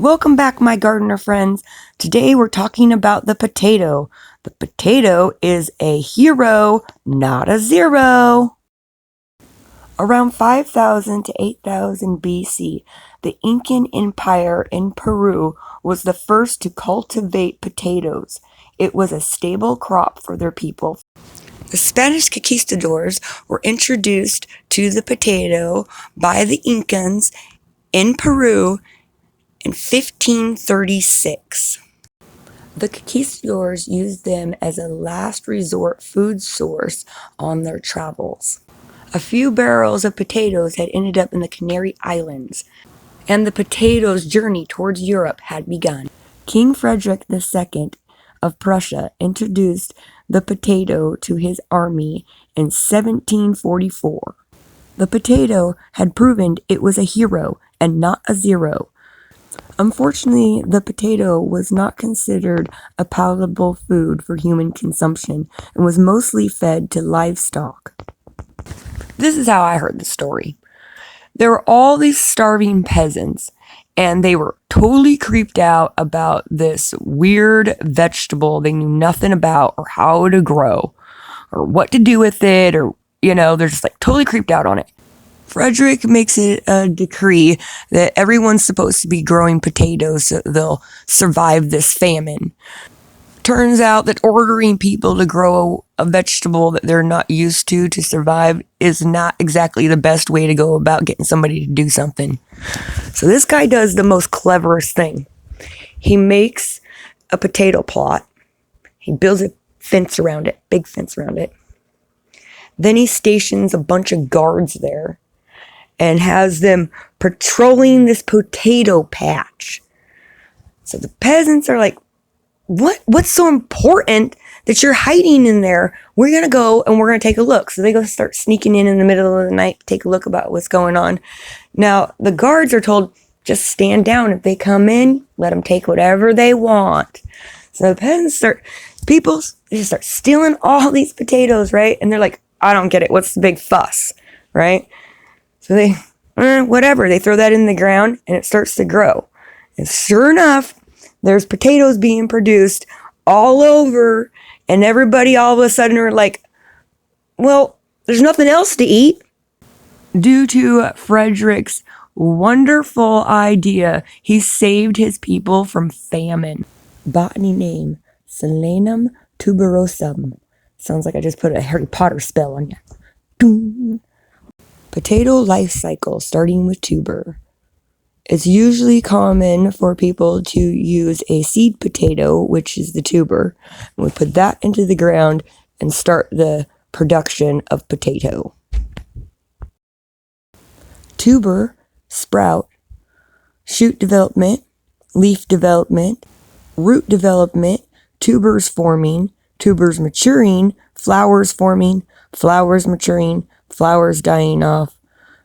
Welcome back, my gardener friends. Today we're talking about the potato. The potato is a hero, not a zero. Around 5000 to 8000 BC, the Incan Empire in Peru was the first to cultivate potatoes. It was a staple crop for their people. The Spanish conquistadors were introduced to the potato by the Incans in Peru in 1536. The conquistadors used them as a last resort food source on their travels. A few barrels of potatoes had ended up in the Canary Islands, and the potatoes' journey towards Europe had begun. King Frederick II of Prussia introduced the potato to his army in 1744. The potato had proven it was a hero and not a zero. Unfortunately, the potato was not considered a palatable food for human consumption and was mostly fed to livestock. This is how I heard the story. There were all these starving peasants, and they were totally creeped out about this weird vegetable they knew nothing about or how to grow or what to do with it, or, they're just like totally creeped out on it. Frederick makes it a decree that everyone's supposed to be growing potatoes so they'll survive this famine. Turns out that ordering people to grow a vegetable that they're not used to survive is not exactly the best way to go about getting somebody to do something. So this guy does the most cleverest thing. He makes a potato plot. He builds a fence around it, big fence around it. Then he stations a bunch of guards there and has them patrolling this potato patch. So the peasants are like, what's so important that you're hiding in there? We're going to go and we're going to take a look. So they go start sneaking in the middle of the night, take a look about what's going on. Now, the guards are told, just stand down. If they come in, let them take whatever they want. So the peasants they just start stealing all these potatoes, right? And they're like, I don't get it. What's the big fuss, right? So they, whatever, they throw that in the ground and it starts to grow. And sure enough, there's potatoes being produced all over, and everybody all of a sudden are like, well, there's nothing else to eat. Due to Frederick's wonderful idea, he saved his people from famine. Botany name, Solanum tuberosum. Sounds like I just put a Harry Potter spell on you. Doom. Potato life cycle, starting with tuber. It's usually common for people to use a seed potato, which is the tuber, and we put that into the ground and start the production of potato. Tuber, sprout, shoot development, leaf development, root development, tubers forming, tubers maturing, flowers forming, flowers maturing, flowers dying off,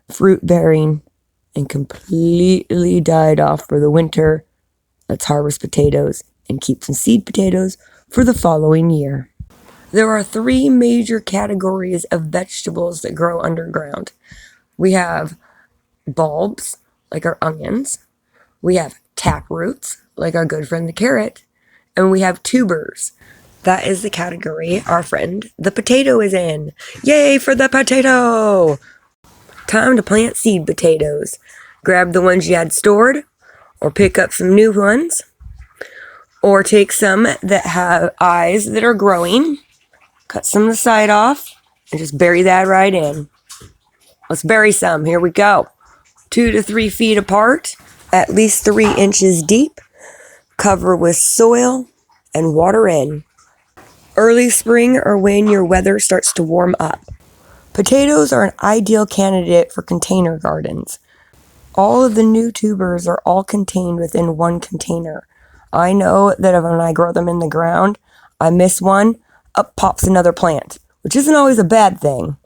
fruit bearing, and completely died off for the winter. Let's harvest potatoes and keep some seed potatoes for the following year. There are 3 major categories of vegetables that grow underground. We have bulbs, like our onions. We have tap roots, like our good friend the carrot. And we have tubers. That is the category our friend the potato is in. Yay for the potato! Time to plant seed potatoes. Grab the ones you had stored, or pick up some new ones, or take some that have eyes that are growing, cut some of the side off, and just bury that right in. Let's bury some. Here we go. 2 to 3 feet apart, at least 3 inches deep, cover with soil and water in. Early spring or when your weather starts to warm up. Potatoes are an ideal candidate for container gardens. All of the new tubers are all contained within one container. I know that when I grow them in the ground, I miss one, up pops another plant, which isn't always a bad thing.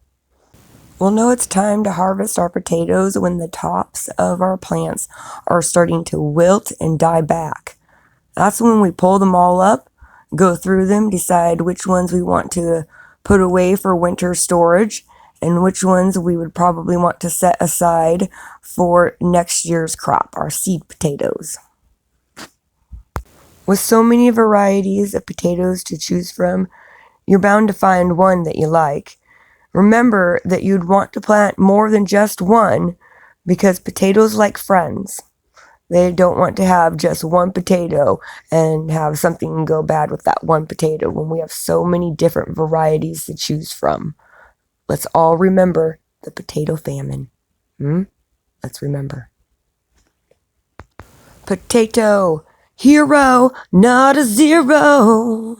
We'll know it's time to harvest our potatoes when the tops of our plants are starting to wilt and die back. That's when we pull them all up, go through them, decide which ones we want to put away for winter storage, and which ones we would probably want to set aside for next year's crop, our seed potatoes. With so many varieties of potatoes to choose from, you're bound to find one that you like. Remember that you'd want to plant more than just one because potatoes like friends. They don't want to have just one potato and have something go bad with that one potato when we have so many different varieties to choose from. Let's all remember the potato famine. Let's remember. Potato, hero, not a zero.